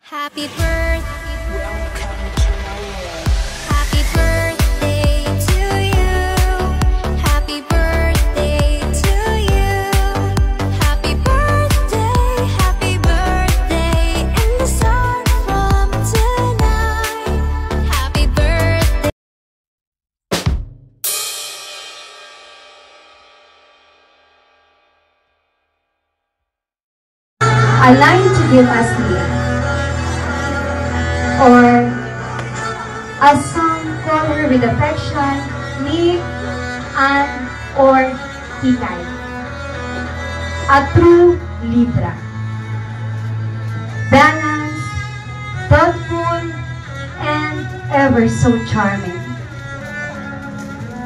Happy birthday. Happy birthday to you. Happy birthday to you. Happy birthday in the sun from tonight. Happy birthday. A line to give us name, or a song call her with affection, Ni, An, or Kikay. A true Libra. Balanced, thoughtful, and ever so charming.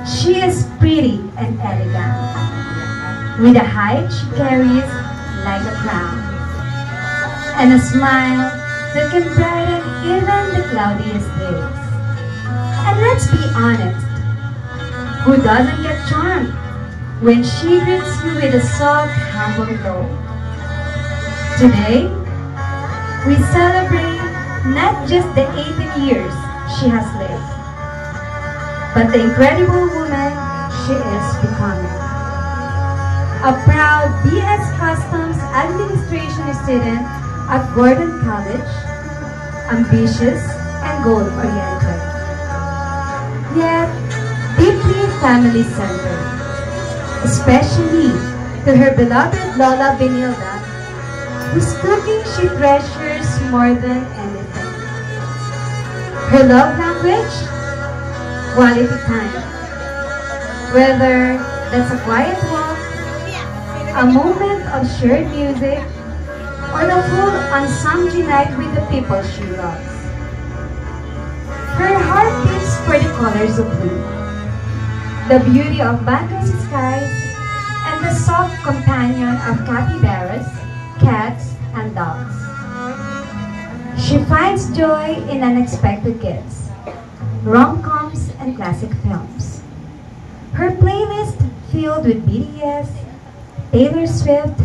She is pretty and elegant. With a height she carries like a crown, and a smile that can brighten even the cloudiest days. And let's be honest, who doesn't get charmed when she greets you with a soft, humble glow? Today, we celebrate not just the 18 years she has lived, but the incredible woman she is becoming. A proud BS Customs Administration student at Gordon College, ambitious and goal-oriented, yet deeply family-centered, especially to her beloved Lola Benilda, whose cooking she treasures more than anything. Her love language? Quality time. Whether that's a quiet walk, a moment of shared music, or the full ensemble night with the people she loves. Her heart beats for the colors of blue, the beauty of Bangkok's skies, and the soft companion of capybaras, cats, and dogs. She finds joy in unexpected gifts, rom-coms, and classic films. Her playlist filled with BTS, Taylor Swift,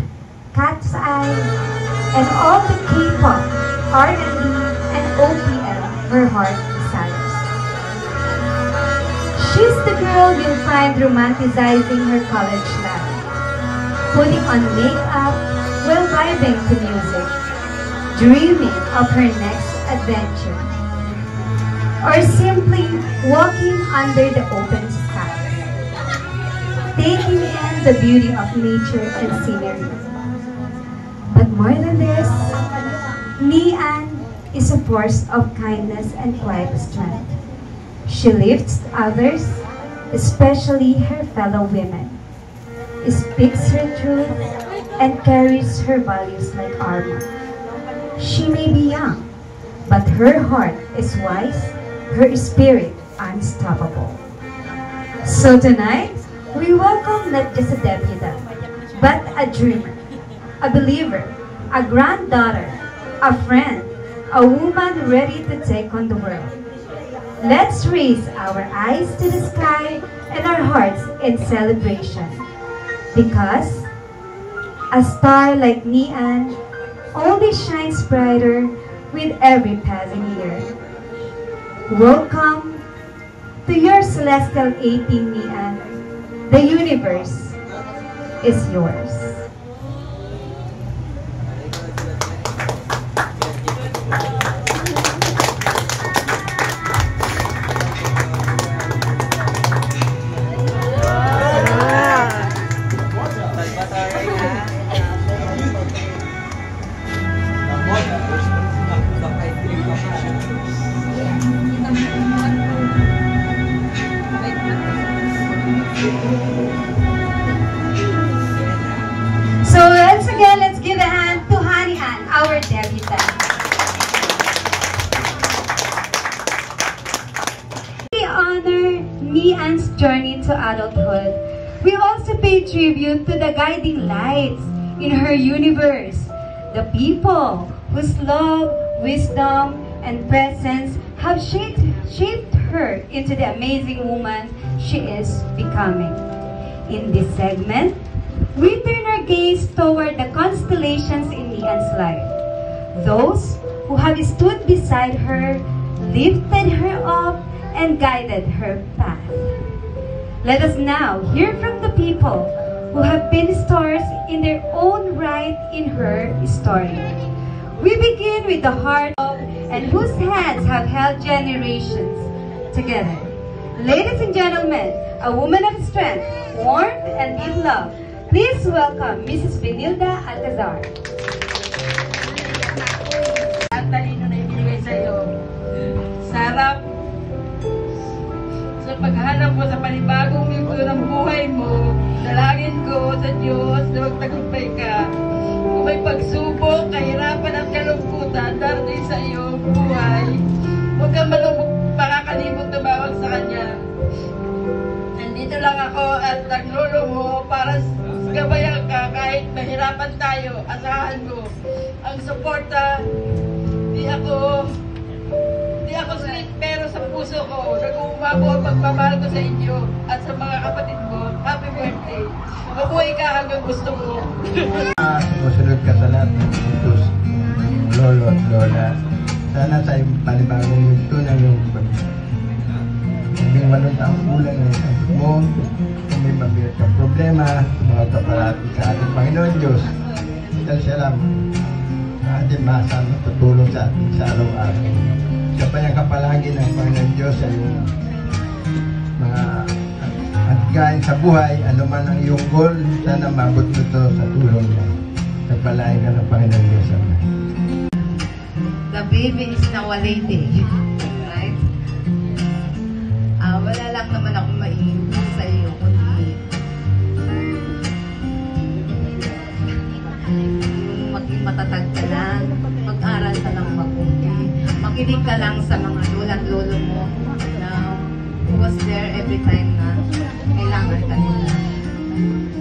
Cat's Eye, and all the K-pop, R&B, and OPM her heart desires. She's the girl you'll find romanticizing her college life, putting on makeup while vibing to music, dreaming of her next adventure, or simply walking under the open sky, taking in the beauty of nature and scenery. But more than this, Ni-An is a force of kindness and quiet strength. She lifts others, especially her fellow women, speaks her truth, and carries her values like armor. She may be young, but her heart is wise, her spirit unstoppable. So tonight, we welcome not just a debutant, but a dreamer, a believer, a granddaughter, a friend, a woman ready to take on the world. Let's raise our eyes to the sky and our hearts in celebration. Because a star like Ni-An only shines brighter with every passing year. Welcome to your celestial 18, Ni-An. The universe is yours. So once again, let's give a hand to Hani-An, our debutant. We honor Ni-An's journey to adulthood. We also pay tribute to the guiding lights in her universe, the people whose love, wisdom, and presence have shaped her into the amazing woman she is becoming. In this segment, we turn our gaze toward the constellations in Ni-An's life, those who have stood beside her, lifted her up, and guided her path. Let us now hear from the people who have been stars in their own right in her story. We begin with the heart of and whose hands have held generations together. Ladies and gentlemen, a woman of strength, warmth, and deep love. Please welcome Mrs. Benilda Alcazar. Ang talino na ibigay sa iyo. Sarap sa paghanap mo sa panibagong yugto ng buhay mo. Dalangin ko sa Diyos na magtagumpay ka. Kung may pagsubok, kahirapan at kalungkutan darating sa iyong buhay, huwag kang makakalimot tumawag sa Kanya. Nandito lang ako at naglolo mo para gabayan ka kahit mahirapan tayo. Asahan mo ang suporta. Di ako sweet pero sa puso ko nag-uumabo ang pagmamahal ko sa inyo at sa mga kapatid mo. Happy birthday! Mabuhay ka hanggang gusto mo. Sumusunod ka sa lahat ng utos ng lolo at lola. Sana sa panibagong yugto na yung maging 8 taong gulang na isang mo. Kung may mabigat kang problema, mga kaparati sa ating Panginoon Diyos. Dahil siya lang ating masang tutulong sa ating sa araw-araw. Siya pa yung kapalagi ng Panginoon Diyos sa iyong mga atgain sa buhay, ano man ang iyong goal, sana mabot mo ito sa tulong mo. Kapalain ka ng Panginoon Diyos. The baby is now a lady. Right? Wala lang naman akong maiiwan sa iyo, kundi yung maging matatag ka lang, mag-aral ka lang mabuti, makinig ka lang sa mga lola't lolo mo na who was there every time na kailangan ka nila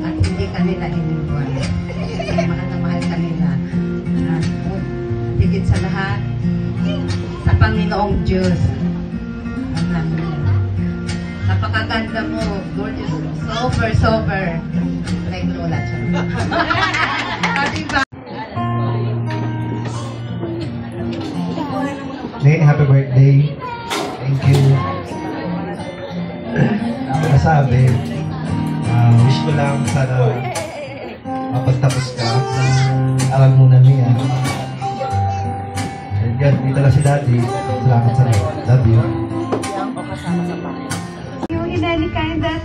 at hindi ka nila iniwan. Mahal na mahal ka nila. At higit sa lahat, sa Panginoong Diyos. Napakaganda mo, gorgeous, sober, like Lola. Happy Happy birthday. Thank you. Ang masabi, wish ko lang sana mapagtapos ka. Aral mo na niya. And yan, dito na si Daddy. Salamat sa love you. You in any kind that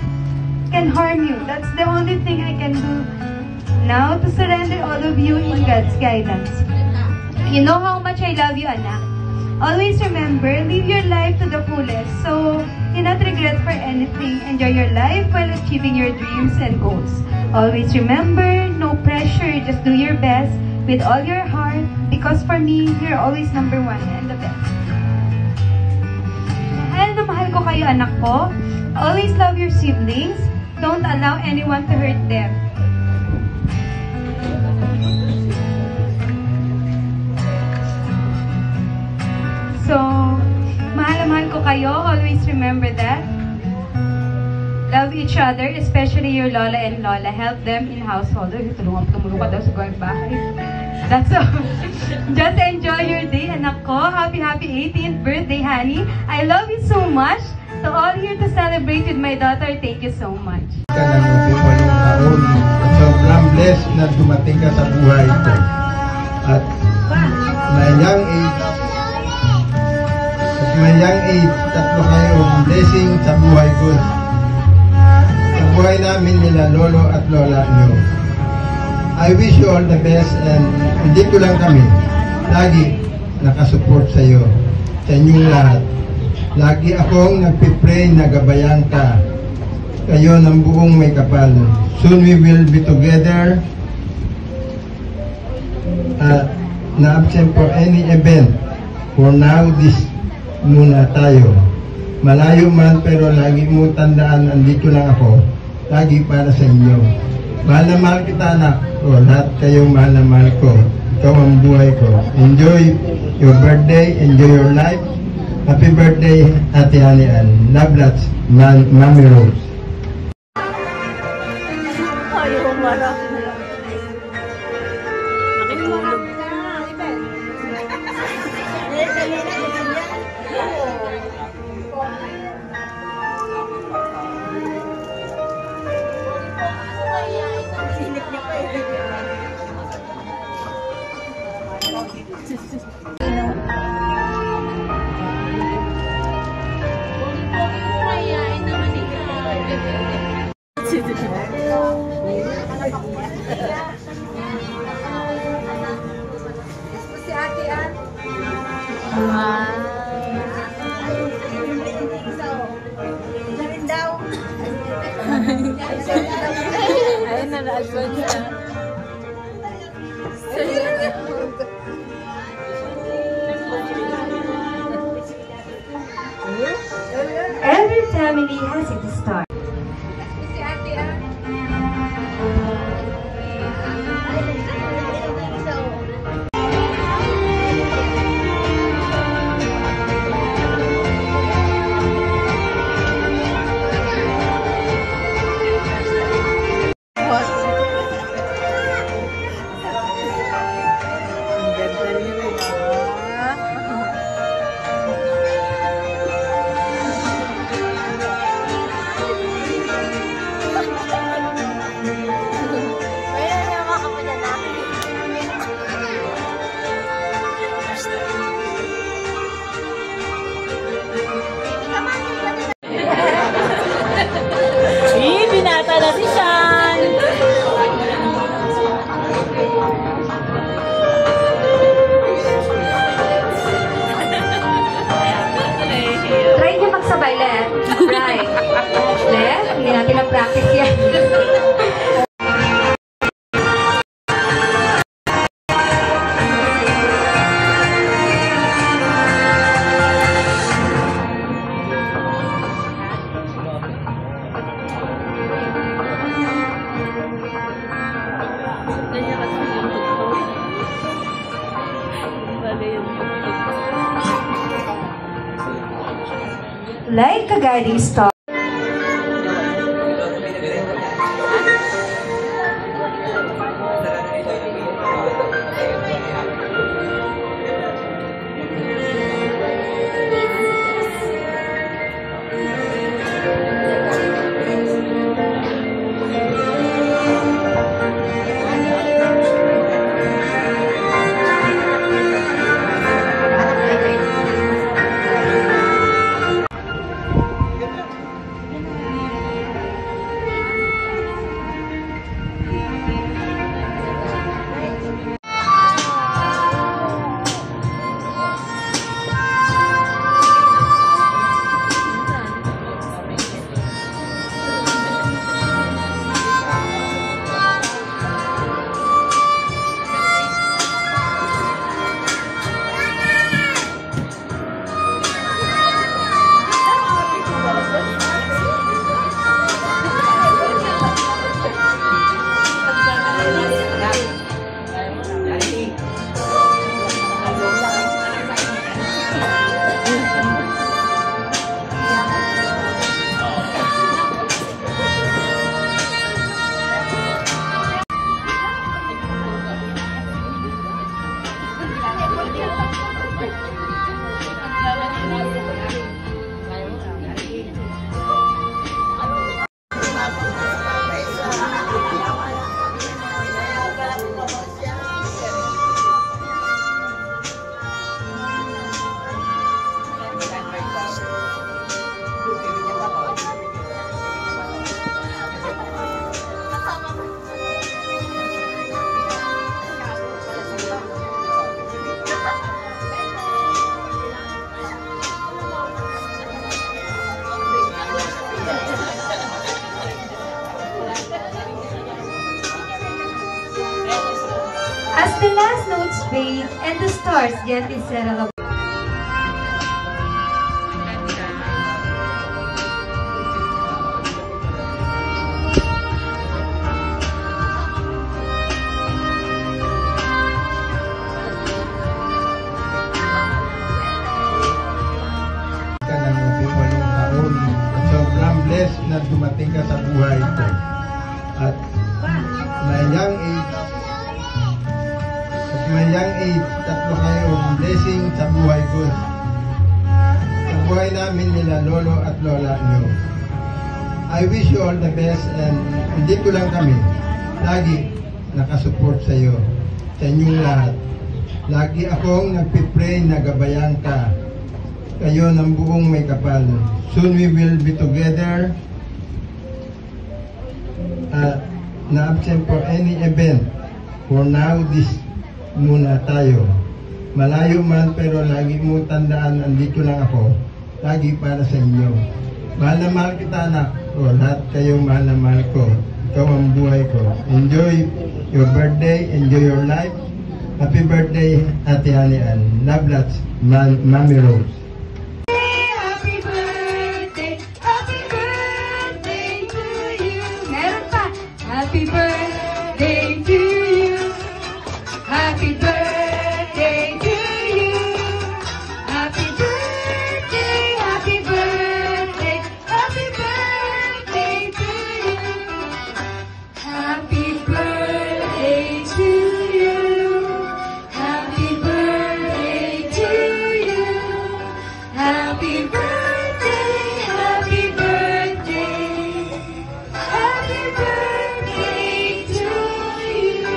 can harm you. That's the only thing I can do now to surrender all of you in God's guidance. You know how much I love you, anak. Always remember, live your life to the fullest. So, do not regret for anything. Enjoy your life while achieving your dreams and goals. Always remember, no pressure. Just do your best with all your heart. Because for me, you're always number 1 and the best. Mahal na mahal ko kayo, anak ko. Always love your siblings. Don't allow anyone to hurt them. So, mahal na mahal ko kayo. Always remember that. Love each other, especially your lola and lola. Help them in household. Tumulong ka daw sa gawing bahay. That's all. Just enjoy your day, anak ko. Happy 18th birthday, honey. I love you so much. To all here to celebrate with my daughter, thank you so much. Ka ng magpipalong taon. Sobrang blessed na dumating ka sa buhay ko. At my young age, tatlo kayong blessing sa buhay ko. Sa buhay namin nila lolo at lola nyo. I wish you all the best and dito lang kami. Lagi nakasupport sa iyo. Sa inyong lahat. Lagi akong nagpipray na gabayan ka. Kayo ng buong may kapal. Soon we will be together. Na absent for any event. For now, this muna tayo. Malayo man pero lagi mo tandaan, andito lang ako. Lagi para sa inyo. Mahal na mahal kita, anak ko. Lahat kayong mahal na mahal ko. Ikaw ang buhay ko. Enjoy your birthday. Enjoy your life. Happy birthday, Ate Honey Ann. Love lots, Mami Rose. Ayaw marap. Nakitulog. Ayun na, na-advance na. Every family has its star. Binata na si Sean! Try niyo magsabay, Let. Right. Let, hindi natin na-practice yan. Like a guiding star. As the last notes fade and the stars gently settle away. Ka ng 18 taon at sobrang blessed na dumating ka sa buhay ko. At may young age, tatlo kayong blessing sa buhay ko. kami nila lolo at lola nyo. I wish you all the best and hindi ko lang kami. Lagi nakasupport sa iyo, sa inyong lahat. Lagi akong nagpipray na gabayan ka. Kayo ng buong may kapal. Soon we will be together. Na-absent for any event. For now, this muna tayo. Malayo man pero lagi mo tandaan, andito lang ako. Lagi para sa inyo. Mahal na mahal kita, anak ko. Lahat kayo mahal na mahal ko. Ikaw ang buhay ko. Enjoy your birthday. Enjoy your life. Happy birthday, Ate Hanian. Love lots, Mami Rose. Happy birthday to you. Meron pa. Happy birthday to you. Happy birthday to you. Happy birthday, happy birthday, happy birthday to you. Happy birthday to you. Happy birthday to you. Happy birthday, happy birthday. Happy birthday to you.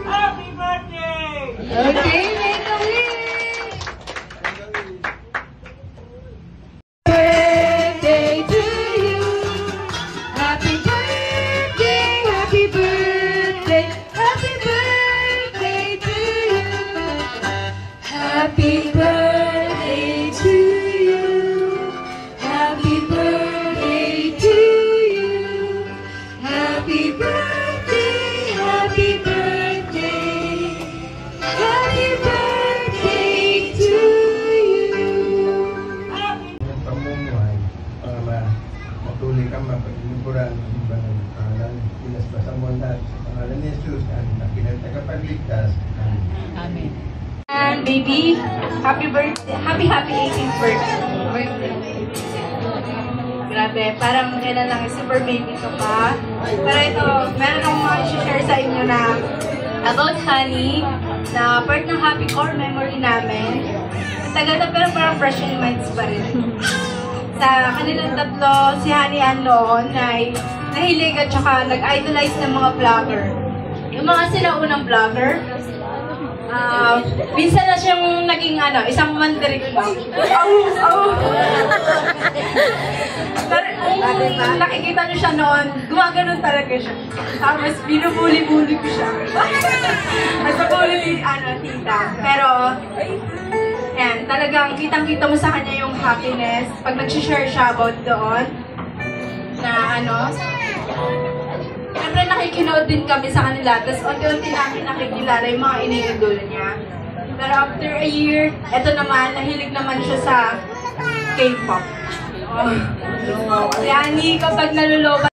Happy birthday! Okay, make a wish! Birthday to you. Happy birthday, happy birthday, happy birthday to you. Happy birthday to you. Happy birthday to you. Happy birthday, happy birthday. Happy birthday to you. Ang pamumuhay para matuloy kang mapagluburan ng ibang pangalan. Pinaspasan mo lahat sa pangalan ni Jesus ang nakinagtagapagligtas. Amen. And baby, happy birthday, happy 18th birthday. Grabe, parang kailan lang, super baby ka pa. Pero ito, meron akong mga share sa inyo na about Honey, na part ng happy core memory namin. Ang tagal na pero parang fresh in minds pa rin. Sa kanilang tatlo, si Honey Ann noon ay nahilig at saka nag-idolize ng mga vlogger. Yung mga sinaunang vlogger, minsan na siyang naging isang mandirik lang. Kung nakikita niyo siya noon, gumaganon talaga siya. Tapos binubuli-buli ko siya. At nabuli ni tita. Pero, yan, talagang kitang-kita mo sa kanya yung happiness pag nag-share siya about doon. Na siyempre nakikinood din kami sa kanila, tapos unti-unti namin nakikilala yung mga iniidol niya. Pero after a year, eto naman, nahilig naman siya sa K-pop. Yani, kapag nalulobat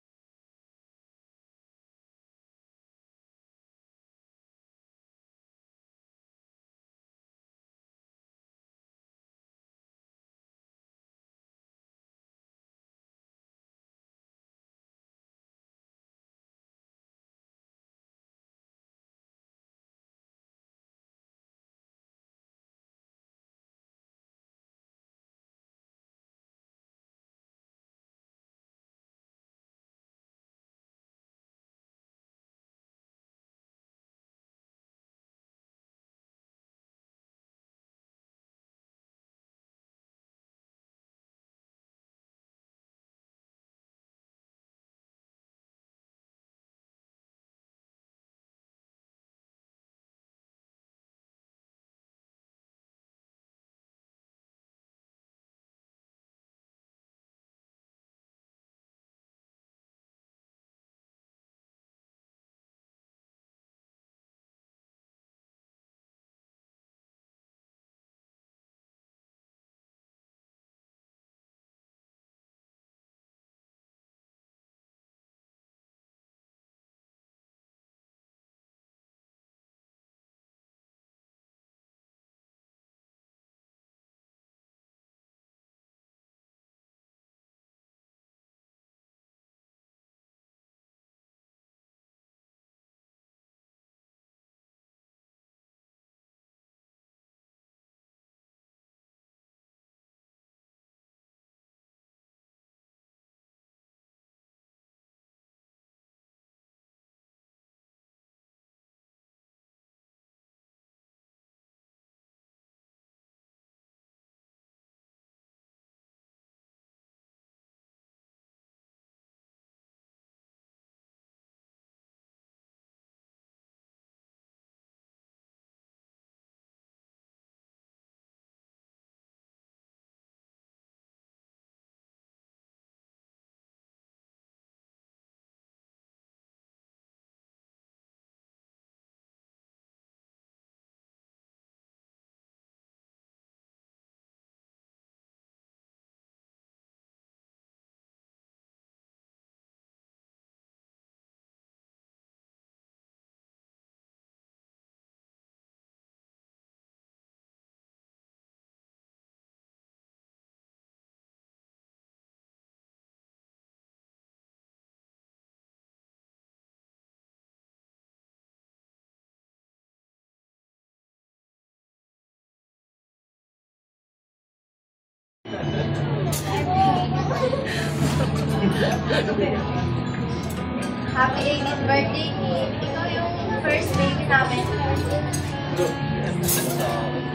Happy 18th birthday, Nick. Ikaw yung first baby namin.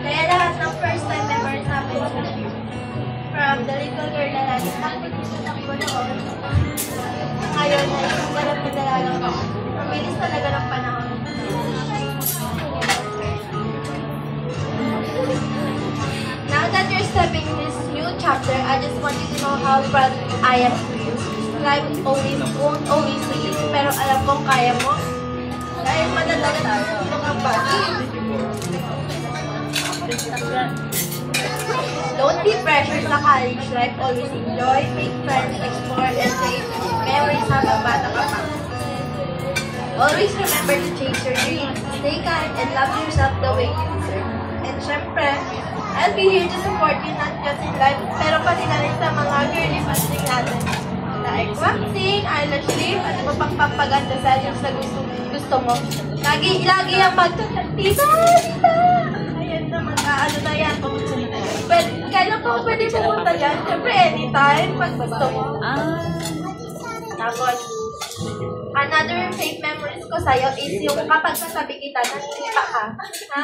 Kaya lahat ng first time memories namin with you. From the little girl na lagi takbo noon. Ngayon ay yung ganap na dalagang ko. Ang bilis talaga ng panahon. Now that you're stepping this new chapter, I just want you to know how proud I am of you. Life won't always be easy, pero alam kong kaya mo. Dahil madadagan ng mga bata. Don't be pressured sa college life. Always enjoy, make friends, explore, and create memories habang bata ka pa. Always remember to chase your dreams. Stay kind and love yourself the way you deserve. And syempre, I'll be here to support you not just in life, pero pati na rin sa mga girly fasting natin. Like waxing, eyelash lift, at iba pang pampaganda sa gusto mo. Lagi ang tita! Ayan naman, ano na yan. Kailan po pwede pumunta dyan? Siyempre, anytime, pag gusto mo. Tapos, another fake memories ko sa'yo is yung kapag kasabi kita, nasipa ka. Ha?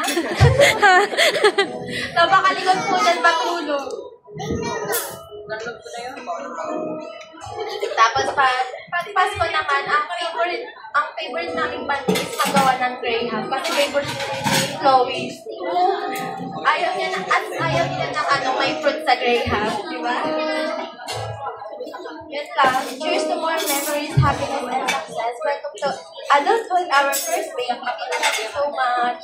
Napakalikot po dyan matulog. Tapos pag Pasko naman, ang favorite naming banda is magawa ng Greyhound. Kasi favorite niya ni Chloe. Ayaw niya ng may fruit sa Greyhound. Diba? Yun lang. Cheers to more memories, happiness, and success. Welcome to Adulthood, our first baby. Thank you so much.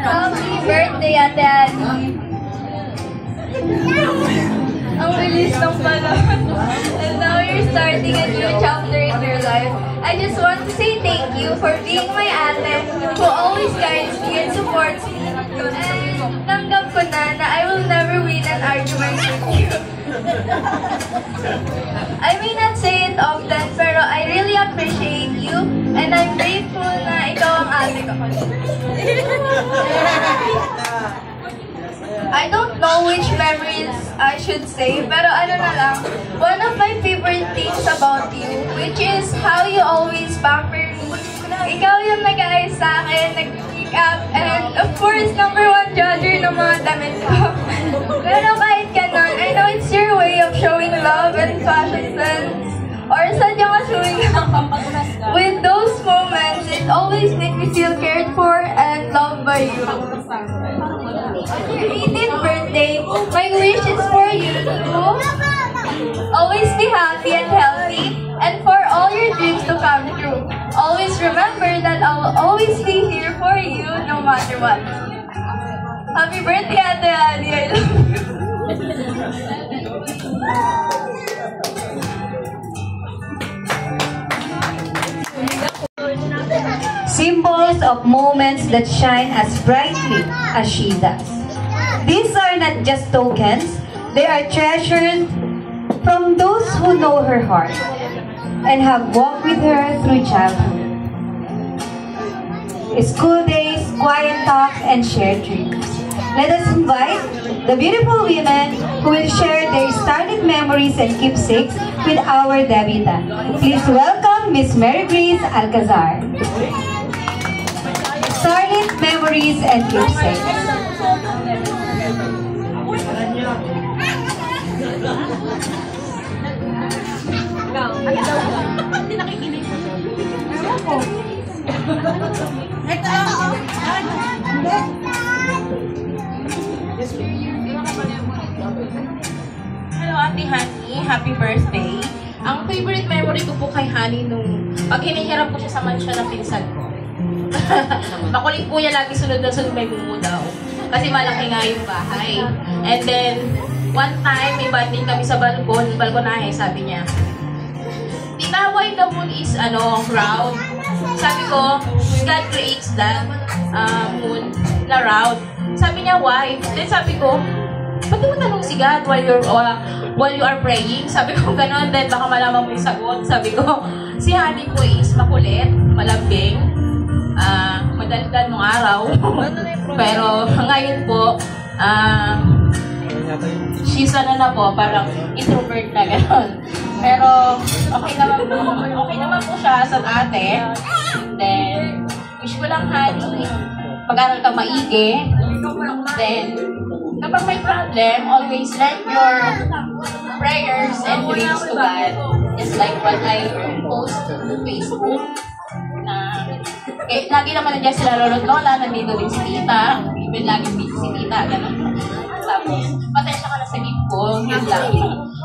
Happy birthday, Ate Annie. Ang bilis ng panahon. And now you're starting a new chapter in your life. I just want to say thank you for being my ate who always guides me and supports me. And tanggap ko na I will never win an argument with you. I may not say it often, pero I really appreciate you and I'm grateful na ikaw ang ate ko. I don't know which memories I should say, pero ano na lang, one of my favorite things about you, which is how you always pamper me. Ikaw yung nag-aayos sa akin, nag-pick up, and of course, #1 judger ng mga damit ko. Pero kahit ganun, I know it's your way of showing love and fashion sense, or sadyang assuming with those moments, it always makes me feel cared for and loved by you. On your 18th birthday, my wish is for you to always be happy and healthy, and for all your dreams to come true. Always remember that I'll always be here for you no matter what. Happy birthday, Ate Annie. I love you. Symbols of moments that shine as brightly as she does. These are not just tokens, they are treasures from those who know her heart and have walked with her through childhood. School days, quiet talks, and shared dreams. Let us invite the beautiful women who will share their started memories and keepsakes with our debutante. Please welcome Miss Mary Grace Alcazar. Starlit memories and keepsakes. Hello, Ate Honey. Happy birthday. Ang favorite memory ko po kay Honey nung pag hinihiram ko siya sa mansya ng pinsan ko. Makulit po niya lagi sunod na sunod may bumo daw. Kasi malaki nga yung bahay. And then, one time, may banding kami sa balkonahe, sabi niya, why the moon is, round? Sabi ko, God creates that moon na round. Sabi niya, why? Then sabi ko, ba't mo tanong si God while you are praying? Sabi ko, gano'n. Then baka malaman mo yung sagot. Sabi ko, si Honey po is makulit, malambing, madaldal nung araw. Pero ngayon po, she's na po, parang introvert na gano'n. Pero okay naman po siya sa ate. Then, wish ko lang, Honey, pag-aral ka maigi. Then, kapag may problem, always send your prayers and dreams to God. Just like what I post to Facebook. Lagi naman nandiyan sila lolo't lola, nandito din si tita. Even lagi busy si tita, gano'n. Tapos, patensya ka na sa gift ko. Yun lang.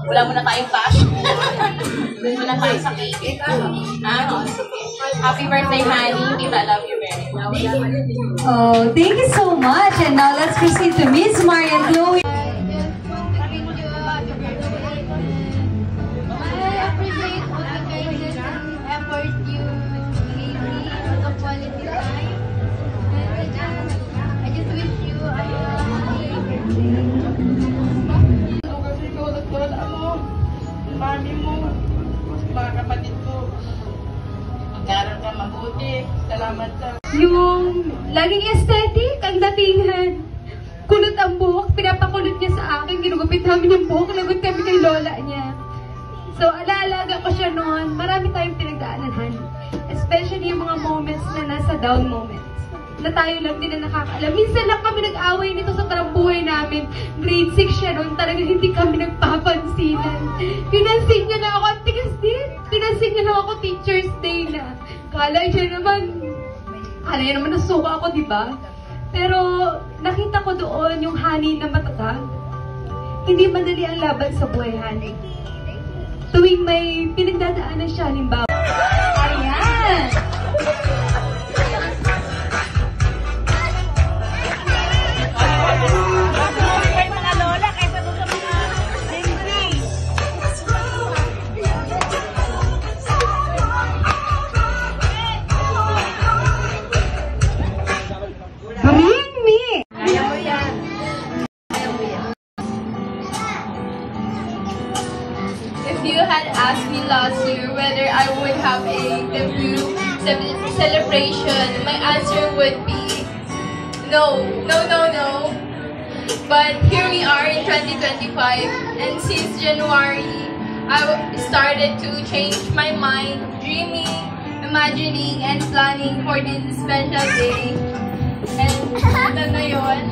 Wala muna tayong cash. Doon muna tayo sa cake. Happy birthday, Honey. Tita, love you very much. Oh, thank you so much. And now let's proceed to Miss Marian Chloe. Mami mo, mga kapatid ko, mag-aaral ka mabuti. Salamat sa... Yung laging aesthetic, ang datingan. Kulot ang buhok, pinapakulot niya sa akin. Ginugupit namin yung buhok, lagot kami kay lola niya. So, alaalaga ko siya noon. Marami tayong pinagdaanan, honey. Especially yung mga moments na nasa down moments. Na tayo lang din na nakakaalam. Minsan lang kami nag-away nito sa parang buhay namin. Grade 6 siya noon. Talagang hindi kami nagpapansinan. Pinansin niya na ako. Ang tigas din. Pinansin niya na ako Teacher's Day na. Kala niya naman nasuka ako, di ba? Pero nakita ko doon yung Honey na matatag. Hindi madali ang laban sa buhay, Honey. Tuwing may pinagdadaanan siya, halimbawa. Ayan! If you had asked me last year whether I would have a debut celebration, my answer would be no. But here we are in 2025, and since January, I started to change my mind, dreaming, imagining, and planning for this special day. And ito na yun.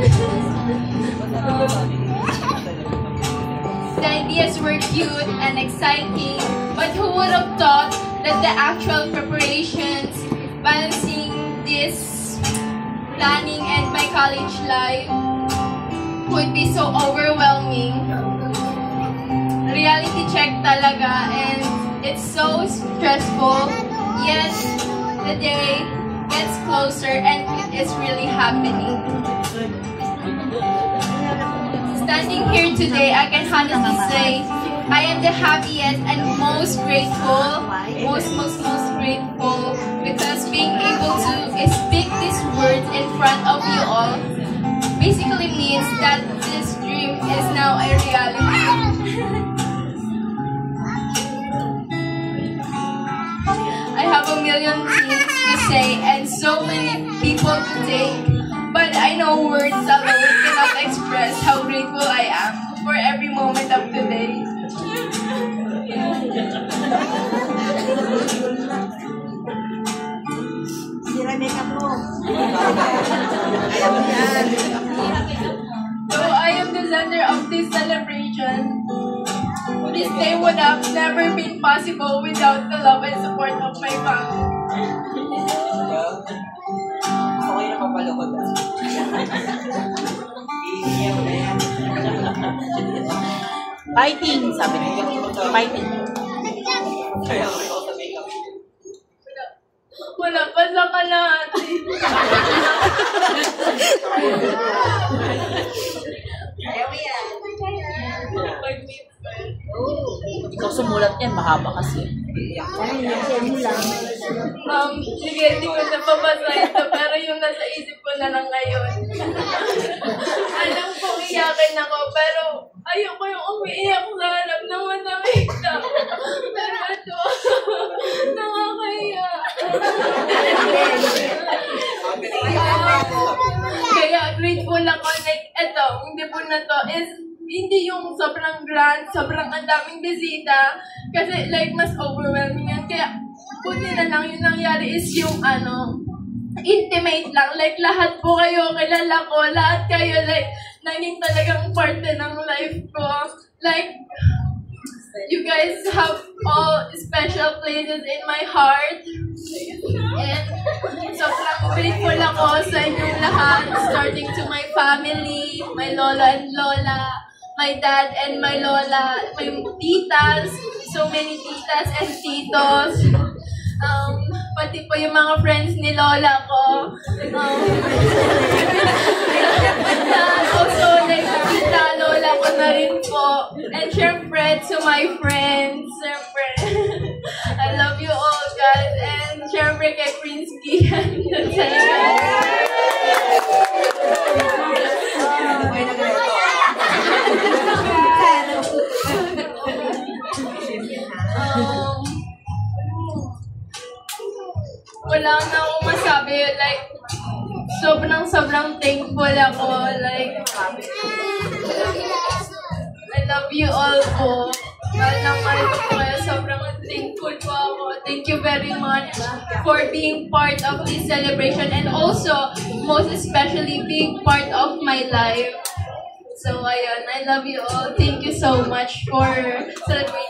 The ideas were cute and exciting, but who would have thought that the actual preparations, balancing this planning and my college life would be so overwhelming. Reality check talaga, and it's so stressful, yet the day gets closer and it is really happening. Standing here today, I can honestly say I am the happiest and most grateful, most grateful, because being able to speak these words in front of you all basically means that this dream is now a reality. I have a million things to say and so many people to take, but I know words alone cannot express how grateful I am for every moment of today. So I am the center of this celebration. This day would have never been possible without the love and support of my family. Fighting, sabi niya. Fighting. Wala pa sa kalahati. Ikaw sumulat yan, mahaba kasi. Sige, hindi ko na babasa ito, pero yung nasa isip ko na lang ngayon. Alam kong iyakin ako, pero ayoko yung umiiyak sa harap ng matamig tao. Pero ito, nakakahiya. Kaya grateful ako, like, ito, hindi po na to, is hindi yung sobrang grand, sobrang ang daming bisita, kasi like mas overwhelming yan. Kaya buti na lang yung nangyari is yung intimate lang. Like lahat po kayo, kilala ko, lahat kayo like naging talagang parte ng life ko. Like, you guys have all special places in my heart. And sobrang grateful ako sa inyong lahat, starting to my family, my lola and lola, my dad and my lola, my titas, so many titas and titos, pati po yung mga friends ni lola ko. Also, like, tita, lola ko na rin po. And syempre, to my friends, syempre, I love you all, guys. And syempre, kay Prince Kian. Wala na akong masabi, like, sobrang thankful ako, like, I love you all po. Mahal na mahal ko po kayo, sobrang thankful po ako. Thank you very much for being part of this celebration and also, most especially, being part of my life. So, ayan, I love you all. Thank you so much for celebrating.